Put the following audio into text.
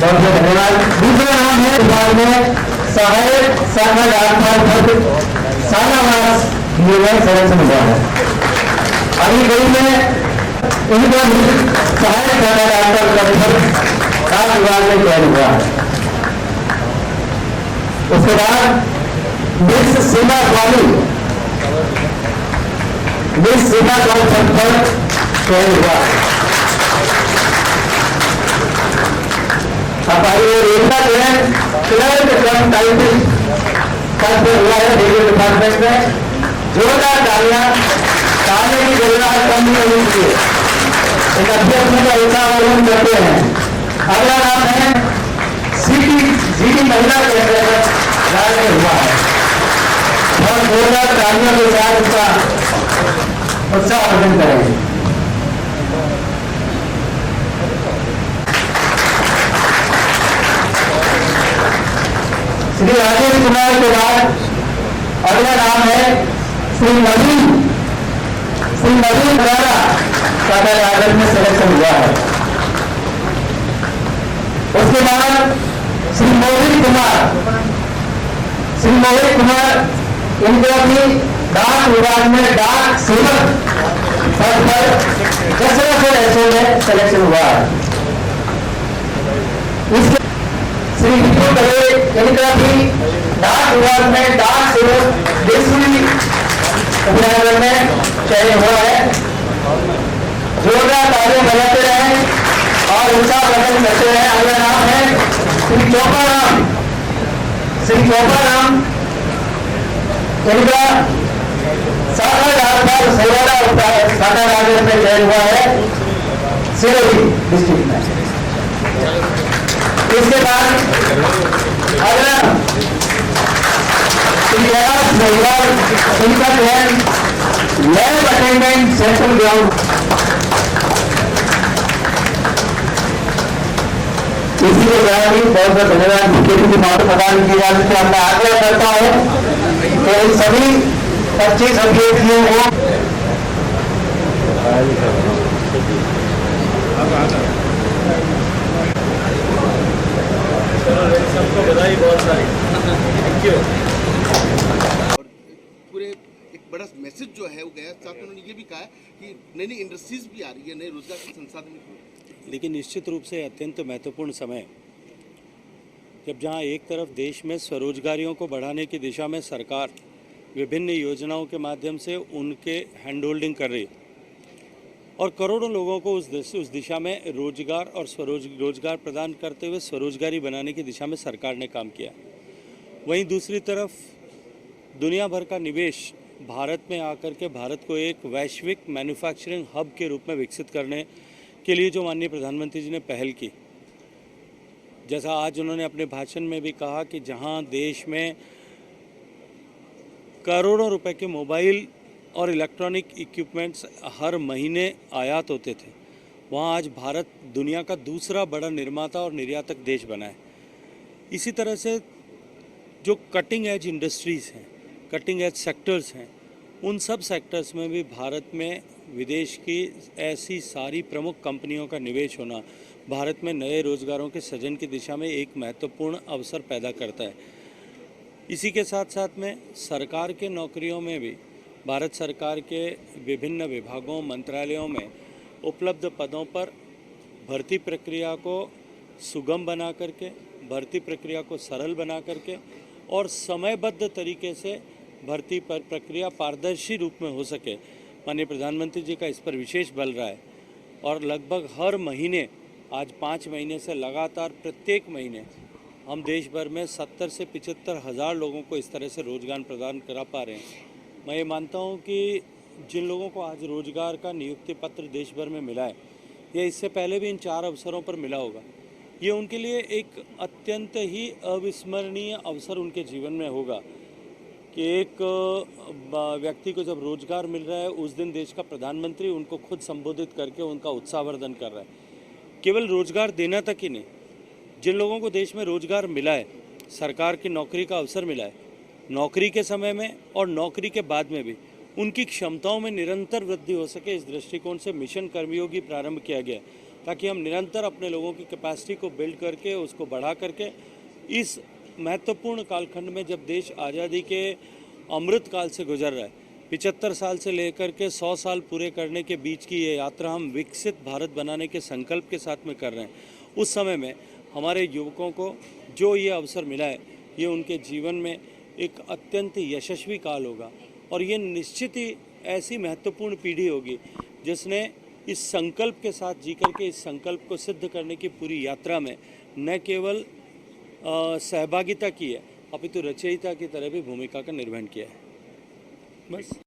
बहुत बहुत धन्यवाद। दूसरा नाम है विभाग में सहायक शाखा डाकपाल पद सालावास सिलेक्शन हुआ है। अभी कई में इनका सहायक शाखा डाकपाल पद डाक विभाग में चयन हुआ है। उसके बाद मिस सीमा स्वामी मिस सीमा स्वामी पद पर चयन हुआ है। रेलवे जो है क्लर्क कम टाइपिंग पद पर हुआ है रेलवे डिपार्टमेंट में। जोरदार तालियां, तालियों की जरूरत कम नहीं होनी चाहिए। एक अभ्यर्थी का उत्साह अवलोकन करते हैं। अगला नाम है जीडी महिला के अंतर्गत राज्य में हुआ है और जोरदार तालियों के साथ उसका उत्साह अवलोकन करेंगे। श्री राजेश कुमार के बाद अगला नाम है श्री नवीन द्वारा टाटा राजन में सिलेक्शन हुआ है। उसके बाद श्री मोहित कुमार इनको भी डाक विभाग में डाक सेवक पद पर 10 में सिलेक्शन हुआ है। इसके श्री विपुल दवे इनका भी डाक विभाग में डाक सेवक देशवी अभियान में चयन हुआ है। जोरदार तालियां बजाते रहें और उत्साह प्रकट करते रहें। अगला नाम है श्री चोपा राम इनका शाखा डाकपाल सेवाड़ा शाखा राजन में चयन हुआ है सिरोही डिस्ट्रिक्ट में। इसके बाद अगला इनका जो है लैब अटेंडेंट सेंट्रल ग्राउंड। इसी के द्वारा भी बहुत बहुत धन्यवाद मुख्यमंत्री की मात्र प्रदान की जाती है। मैं आग्रह करता हूँ कि इन सभी 25 अभ्यर्थियों को सबको बधाई बहुत सारी। Thank you. और पूरे एक बड़ा मैसेज जो है वो गया, साथ में उन्होंने ये भी कहा कि नई नई इंडस्ट्रीज भी आ रही है, नए रोजगार के संसाधन भी। लेकिन निश्चित रूप से अत्यंत महत्वपूर्ण समय जब जहां एक तरफ देश में स्वरोजगारियों को बढ़ाने की दिशा में सरकार विभिन्न योजनाओं के माध्यम से उनके हैंड होल्डिंग कर रही है और करोड़ों लोगों को उस दिशा में रोजगार और रोजगार प्रदान करते हुए स्वरोजगारी बनाने की दिशा में सरकार ने काम किया। वहीं दूसरी तरफ दुनिया भर का निवेश भारत में आकर के भारत को एक वैश्विक मैन्युफैक्चरिंग हब के रूप में विकसित करने के लिए जो माननीय प्रधानमंत्री जी ने पहल की, जैसा आज उन्होंने अपने भाषण में भी कहा कि जहां देश में करोड़ों रुपए के मोबाइल और इलेक्ट्रॉनिक इक्विपमेंट्स हर महीने आयात होते थे, वहाँ आज भारत दुनिया का दूसरा बड़ा निर्माता और निर्यातक देश बना है। इसी तरह से जो कटिंग एज इंडस्ट्रीज़ हैं, कटिंग एज सेक्टर्स हैं, उन सब सेक्टर्स में भी भारत में विदेश की ऐसी सारी प्रमुख कंपनियों का निवेश होना भारत में नए रोजगारों के सृजन की दिशा में एक महत्वपूर्ण अवसर पैदा करता है। इसी के साथ साथ में सरकार के नौकरियों में भी भारत सरकार के विभिन्न विभागों मंत्रालयों में उपलब्ध पदों पर भर्ती प्रक्रिया को सुगम बना करके, भर्ती प्रक्रिया को सरल बना करके और समयबद्ध तरीके से भर्ती पर प्रक्रिया पारदर्शी रूप में हो सके, माननीय प्रधानमंत्री जी का इस पर विशेष बल रहा है। और लगभग हर महीने, आज 5 महीने से लगातार प्रत्येक महीने हम देश भर में 70 से 75 हज़ार लोगों को इस तरह से रोजगार प्रदान करा पा रहे हैं। मैं ये मानता हूँ कि जिन लोगों को आज रोजगार का नियुक्ति पत्र देश भर में मिला है या इससे पहले भी इन 4 अवसरों पर मिला होगा, ये उनके लिए एक अत्यंत ही अविस्मरणीय अवसर उनके जीवन में होगा कि एक व्यक्ति को जब रोजगार मिल रहा है उस दिन देश का प्रधानमंत्री उनको खुद संबोधित करके उनका उत्साहवर्धन कर रहा है। केवल रोजगार देना तक ही नहीं, जिन लोगों को देश में रोजगार मिला है, सरकार की नौकरी का अवसर मिला है, नौकरी के समय में और नौकरी के बाद में भी उनकी क्षमताओं में निरंतर वृद्धि हो सके, इस दृष्टिकोण से मिशन कर्मयोगी प्रारंभ किया गया ताकि हम निरंतर अपने लोगों की कैपेसिटी को बिल्ड करके उसको बढ़ा करके इस महत्वपूर्ण कालखंड में, जब देश आज़ादी के अमृत काल से गुजर रहा है, 75 साल से लेकर के 100 साल पूरे करने के बीच की ये यात्रा हम विकसित भारत बनाने के संकल्प के साथ में कर रहे हैं, उस समय में हमारे युवकों को जो ये अवसर मिला है, ये उनके जीवन में एक अत्यंत यशस्वी काल होगा और ये निश्चित ही ऐसी महत्वपूर्ण पीढ़ी होगी जिसने इस संकल्प के साथ जी करके इस संकल्प को सिद्ध करने की पूरी यात्रा में न केवल सहभागिता की है, अपितु रचयिता की तरह भी भूमिका का निर्वहन किया है। बस।